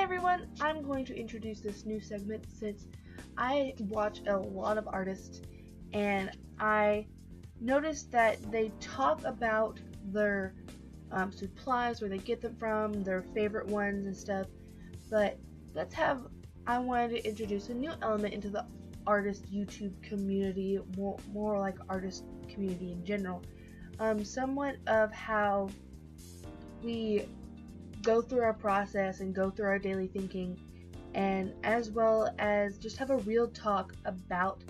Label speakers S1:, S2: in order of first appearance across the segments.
S1: everyone, I'm going to introduce this new segment since I watch a lot of artists and I noticed that they talk about their supplies, where they get them from, their favorite ones and stuff, but I wanted to introduce a new element into the artist YouTube community, more like artist community in general, somewhat of how we go through our process and go through our daily thinking, and as well as just have a real talk about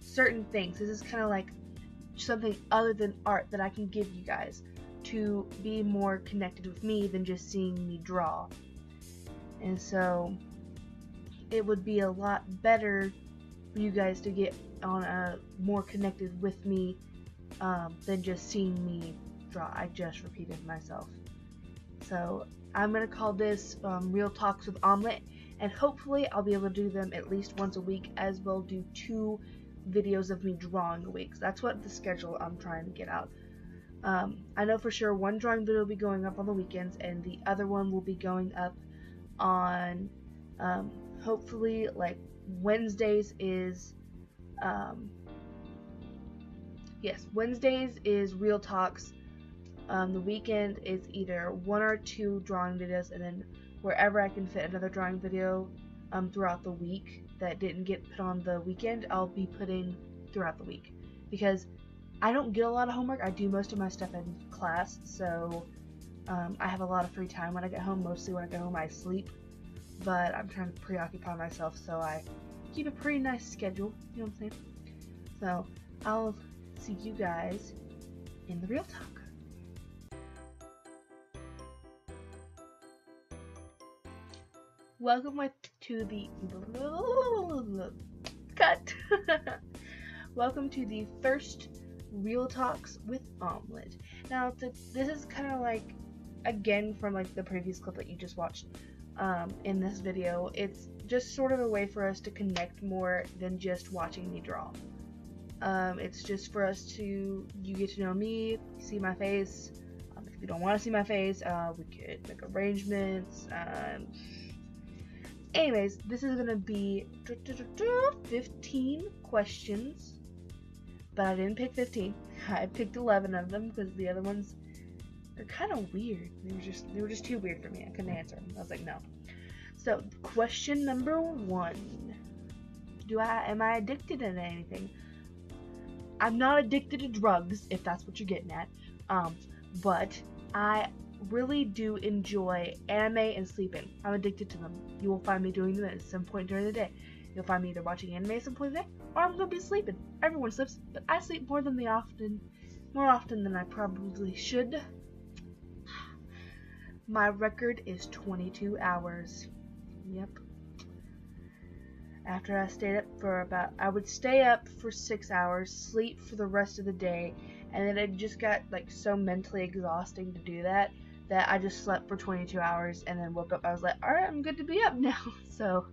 S1: certain things. This is kind of like something other than art that I can give you guys to be more connected with me than just seeing me draw. And so it would be a lot better for you guys to get on a more connected with me than just seeing me draw. I just repeated myself. So I'm going to call this Real Talks with Omelet, and hopefully I'll be able to do them at least once a week, as well do 2 videos of me drawing a week. So that's what the schedule I'm trying to get out. I know for sure one drawing video will be going up on the weekends, and the other one will be going up on hopefully like Wednesdays is Wednesdays is Real Talks. The weekend is either 1 or 2 drawing videos, and then wherever I can fit another drawing video throughout the week that didn't get put on the weekend, I'll be putting throughout the week, because I don't get a lot of homework. I do most of my stuff in class, so I have a lot of free time when I get home. Mostly when I get home I sleep, but I'm trying to preoccupy myself, so I keep a pretty nice schedule, you know what I'm saying? So I'll see you guys in the Real Talk. Welcome to the cut. Welcome to the first Real Talks with Omelet. Now this is kind of like, again, from like the previous clip that you just watched in this video. It's just sort of a way for us to connect more than just watching me draw. It's just for us to, you get to know me, see my face. If you don't want to see my face, we could make arrangements. Anyways, this is gonna be 15 questions, but I didn't pick 15. I picked 11 of them because the other ones are kind of weird. They were just too weird for me. I couldn't answer them. I was like, no. So, question number 1: am I addicted to anything? I'm not addicted to drugs, if that's what you're getting at. But I really do enjoy anime and sleeping. I'm addicted to them. You will find me doing them at some point during the day. You'll find me either watching anime at some point in the day, or I'm going to be sleeping. Everyone sleeps, but I sleep more often than I probably should. My record is 22 hours. Yep. After I stayed up for I would stay up for 6 hours, sleep for the rest of the day, and then it just got like so mentally exhausting to do that I just slept for 22 hours and then woke up. I was like, alright, I'm good to be up now. So,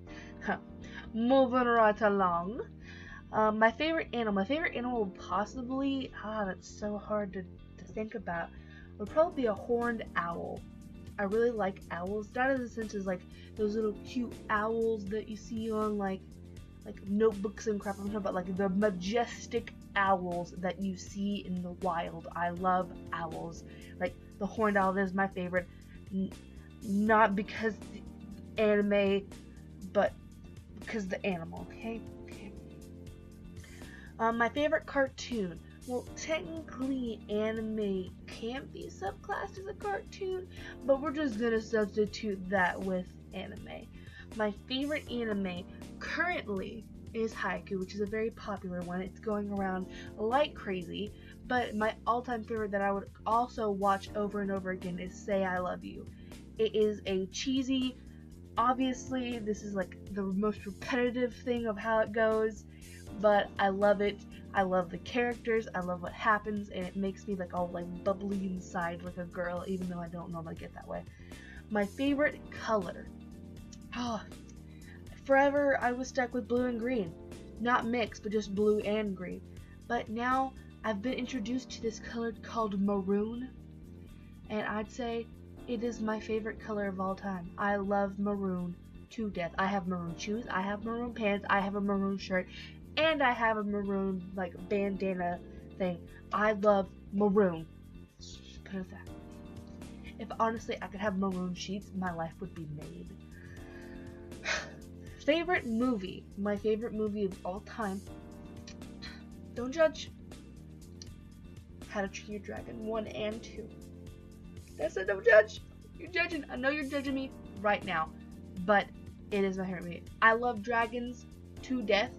S1: moving right along. My favorite animal would possibly, that's so hard to think about, would probably be a horned owl. I really like owls, not in the sense as like those little cute owls that you see on like notebooks and crap, but like the majestic owls that you see in the wild. I love owls. Like the horned owl is my favorite, not because the anime, but because the animal. Okay. My favorite cartoon. Well, technically anime can't be subclassed as a cartoon, but we're just gonna substitute that with anime. My favorite anime currently is Haiku, which is a very popular one. It's going around like crazy, but my all-time favorite that I would also watch over and over again is Say I Love You. It is a cheesy, obviously this is like the most repetitive thing of how it goes, but I love it. I love the characters, I love what happens, and it makes me like all like bubbly inside like a girl, even though I don't normally get that way. My favorite color. Forever I was stuck with blue and green. Not mixed, but just blue and green. But now I've been introduced to this color called maroon, and I'd say It is my favorite color of all time. I love maroon to death. I have maroon shoes, I have maroon pants, I have a maroon shirt, and I have a maroon like bandana thing. I love maroon. Just put it that. If honestly I could have maroon sheets, my life would be made. Favorite movie. My favorite movie of all time. Don't judge. How to Train Your Dragon 1 and 2. That's it, don't judge. You're judging. I know you're judging me right now. But it is my favorite movie. I love dragons to death.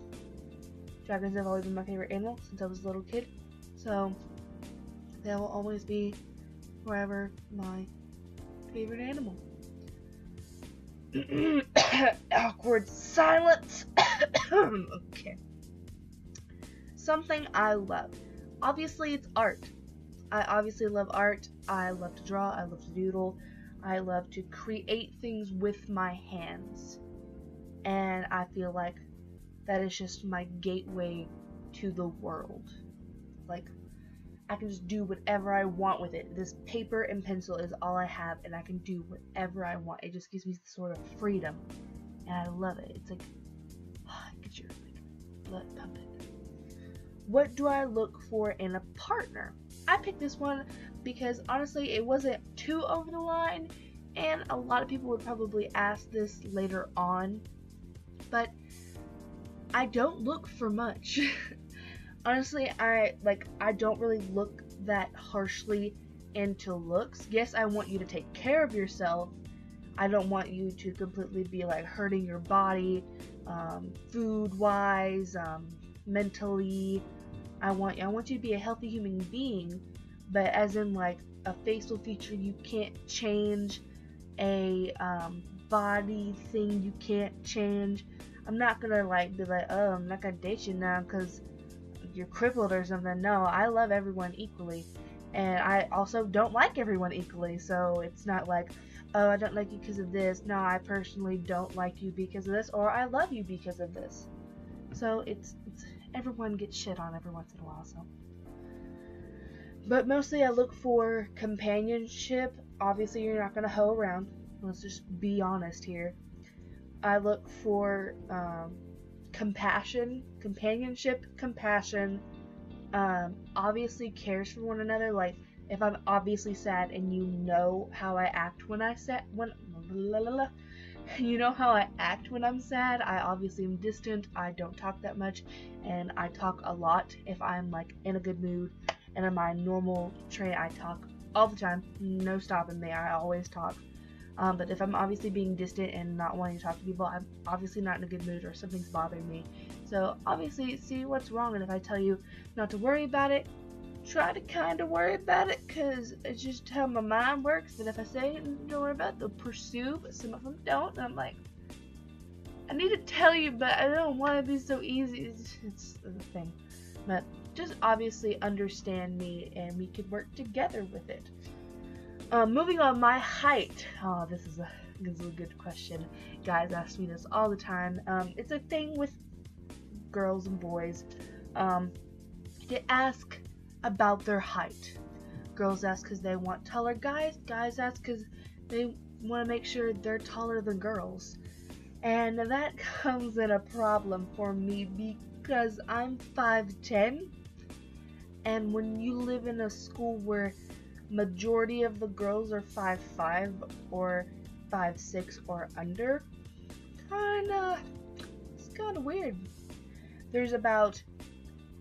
S1: Dragons have always been my favorite animal since I was a little kid. So they will always be forever my favorite animal. Awkward silence. Okay. Something I love. Obviously, it's art. I obviously love art. I love to draw. I love to doodle. I love to create things with my hands. And I feel like that is just my gateway to the world. Like, I can just do whatever I want with it. This paper and pencil is all I have, and I can do whatever I want. It just gives me sort of freedom, and I love it. It's like, get your blood pumping. What do I look for in a partner? I picked this one because honestly, it wasn't too over the line, and a lot of people would probably ask this later on, but I don't look for much. Honestly, I don't really look that harshly into looks. Yes, I want you to take care of yourself. I don't want you to completely be like hurting your body, food-wise, mentally. I want you to be a healthy human being, but as in like a facial feature you can't change, a body thing you can't change. I'm not gonna like be like, oh, I'm not gonna date you now because you're crippled or something. No, I love everyone equally, and I also don't like everyone equally, so it's not like, oh, I don't like you because of this. No, I personally don't like you because of this, or I love you because of this. So it's everyone gets shit on every once in a while, so. But mostly I look for companionship. Obviously you're not gonna hoe around. Let's just be honest here. I look for compassion, companionship, compassion, obviously cares for one another. Like, if I'm obviously sad and you know how I act when you know how I act when I'm sad. I obviously am distant, I don't talk that much, and I talk a lot if I'm like in a good mood. And in my normal trait, I talk all the time, no stopping me, I always talk. But if I'm obviously being distant and not wanting to talk to people, I'm obviously not in a good mood or something's bothering me. So obviously see what's wrong, and if I tell you not to worry about it, try to kind of worry about it, because it's just how my mind works. But if I say don't worry about it, they'll pursue, but some of them don't, and I'm like, I need to tell you, but I don't want to be so easy. It's the thing. But just obviously understand me, and we could work together with it. Moving on, my height. Oh, this is a good question. Guys ask me this all the time. It's a thing with girls and boys. They ask about their height. Girls ask because they want taller guys. Guys ask because they want to make sure they're taller than girls. And that comes in a problem for me because I'm 5'10", and when you live in a school where majority of the girls are 5'5" or 5'6" or under, it's kinda weird. There's about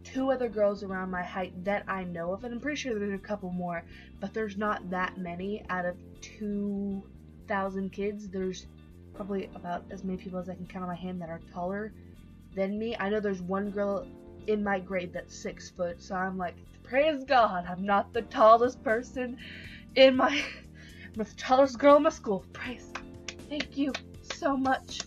S1: 2 other girls around my height that I know of, and I'm pretty sure there's a couple more, but there's not that many. Out of 2,000 kids, there's probably about as many people as I can count on my hand that are taller than me. I know there's one girl in my grade that's 6 foot, so I'm like, praise God, I'm not the tallest person in I'm the tallest girl in my school. Praise. Thank you so much.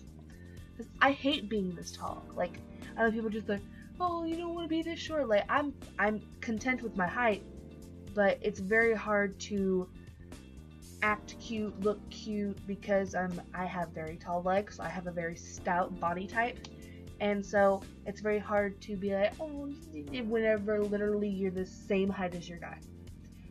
S1: I hate being this tall. Like, other people just like, oh, you don't want to be this short. Like, I'm content with my height, but it's very hard to act cute, look cute, because I have very tall legs. I have a very stout body type. And so it's very hard to be like, oh, whenever literally you're the same height as your guy.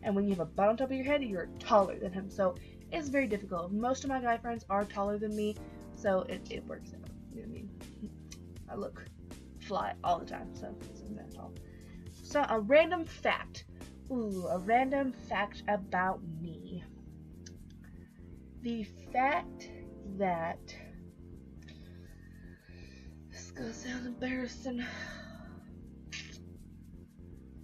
S1: And when you have a bun on top of your head, you're taller than him. So It's very difficult. Most of my guy friends are taller than me, so it works out. You know what I mean? I look fly all the time, so I'm that tall. So a random fact. Ooh, a random fact about me. The fact that this is gonna sound embarrassing.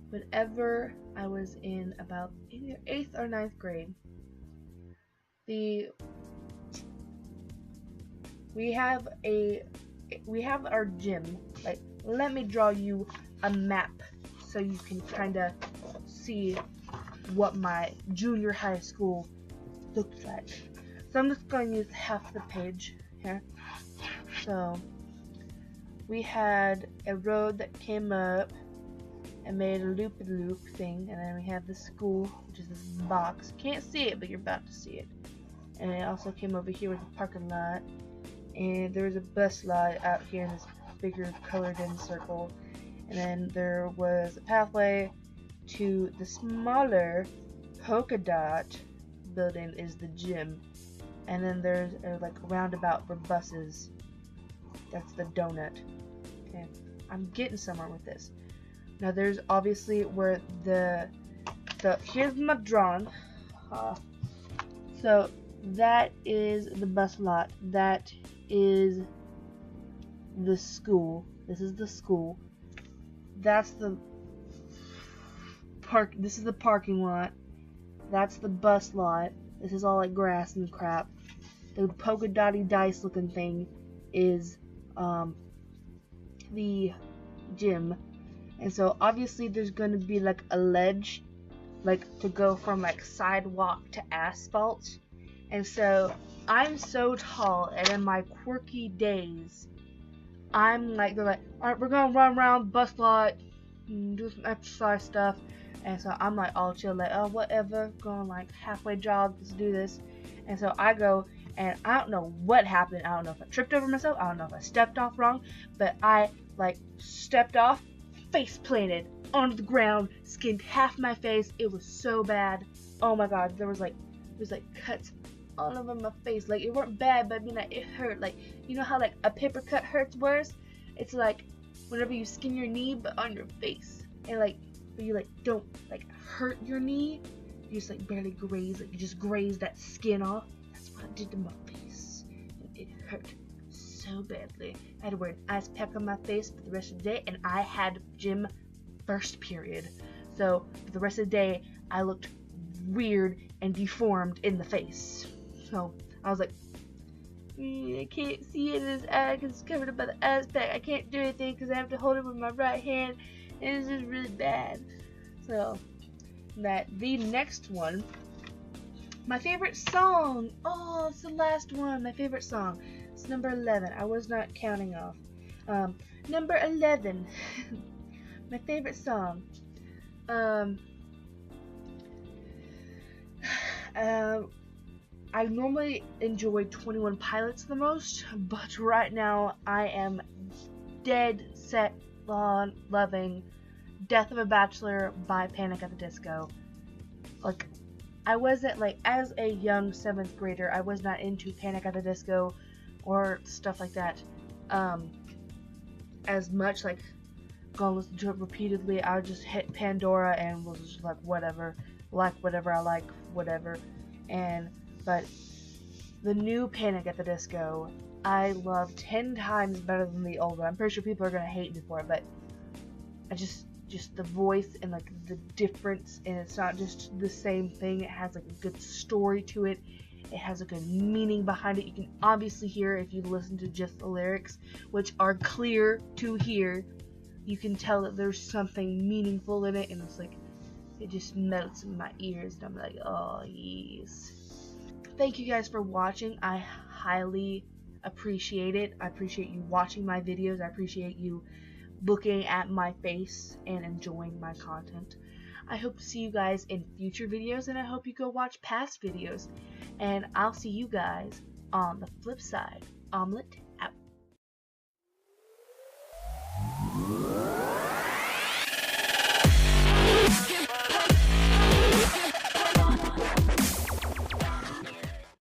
S1: Whenever I was in about either 8th or 9th grade, we have our gym. Like, let me draw you a map so you can kind of see what my junior high school looked like. So I'm just going to use half the page here. So we had a road that came up and made a loop-a-loop thing, and then we have the school, which is this box. You can't see it, but you're about to see it. And it also came over here with the parking lot, and there was a bus lot out here in this bigger colored-in circle. And then there was a pathway to the smaller polka dot building is the gym. And then there's a like roundabout for buses. That's the donut. Okay, I'm getting somewhere with this. Now there's obviously where the here's my drawing. So that is the bus lot. That is the school. This is the school. That's the park. This is the parking lot. That's the bus lot. This is all like grass and crap. The polka dotty dice looking thing is the gym. And so obviously there's going to be like a ledge, like to go from like sidewalk to asphalt. And so I'm so tall, and in my quirky days, I'm like, they're like, alright, we're gonna run around the bus lot and do some exercise stuff. And so I'm like all chill, like, oh whatever, going like halfway jog, let's do this. And so I go, and I don't know what happened. I don't know if I tripped over myself, I don't know if I stepped off wrong, but I like stepped off, face planted onto the ground, skinned half my face. It was so bad. Oh my god, there was like cuts all over my face. Like, it weren't bad, but I mean, like, it hurt. Like, you know how like a paper cut hurts worse? It's like whenever you skin your knee but on your face, and like, but you like don't like hurt your knee, you just like barely graze, like you just graze that skin off. That's what I did to my face, and it hurt so badly. I had to wear an ice pack on my face for the rest of the day, and I had gym first period, so for the rest of the day I looked weird and deformed in the face. So I was like, I can't see it in his eye because it's covered up by the ice pack. I can't do anything because I have to hold it with my right hand, and this is really bad. So that the next one, my favorite song. Oh, it's the last one. My favorite song. It's number 11. I was not counting off. Number 11. My favorite song. I normally enjoy 21 Pilots the most, but right now I am dead set on loving Death of a Bachelor by Panic at the Disco. Like, I wasn't, like, as a young 7th grader, I was not into Panic at the Disco or stuff like that as much. Like, gonna listen to it repeatedly. I would just hit Pandora and was just like, whatever I like, whatever. But the new Panic at the Disco, I love 10 times better than the old one. I'm pretty sure people are gonna hate me for it, but I just the voice and like the difference, and it's not just the same thing. It has like a good story to it. It has a good meaning behind it. You can obviously hear if you listen to just the lyrics, which are clear to hear. You can tell that there's something meaningful in it, and it's like, it just melts in my ears, and I'm like, oh yes. Thank you guys for watching. I highly appreciate it. I appreciate you watching my videos. I appreciate you looking at my face and enjoying my content. I hope to see you guys in future videos, and I hope you go watch past videos. And I'll see you guys on the flip side. Omelet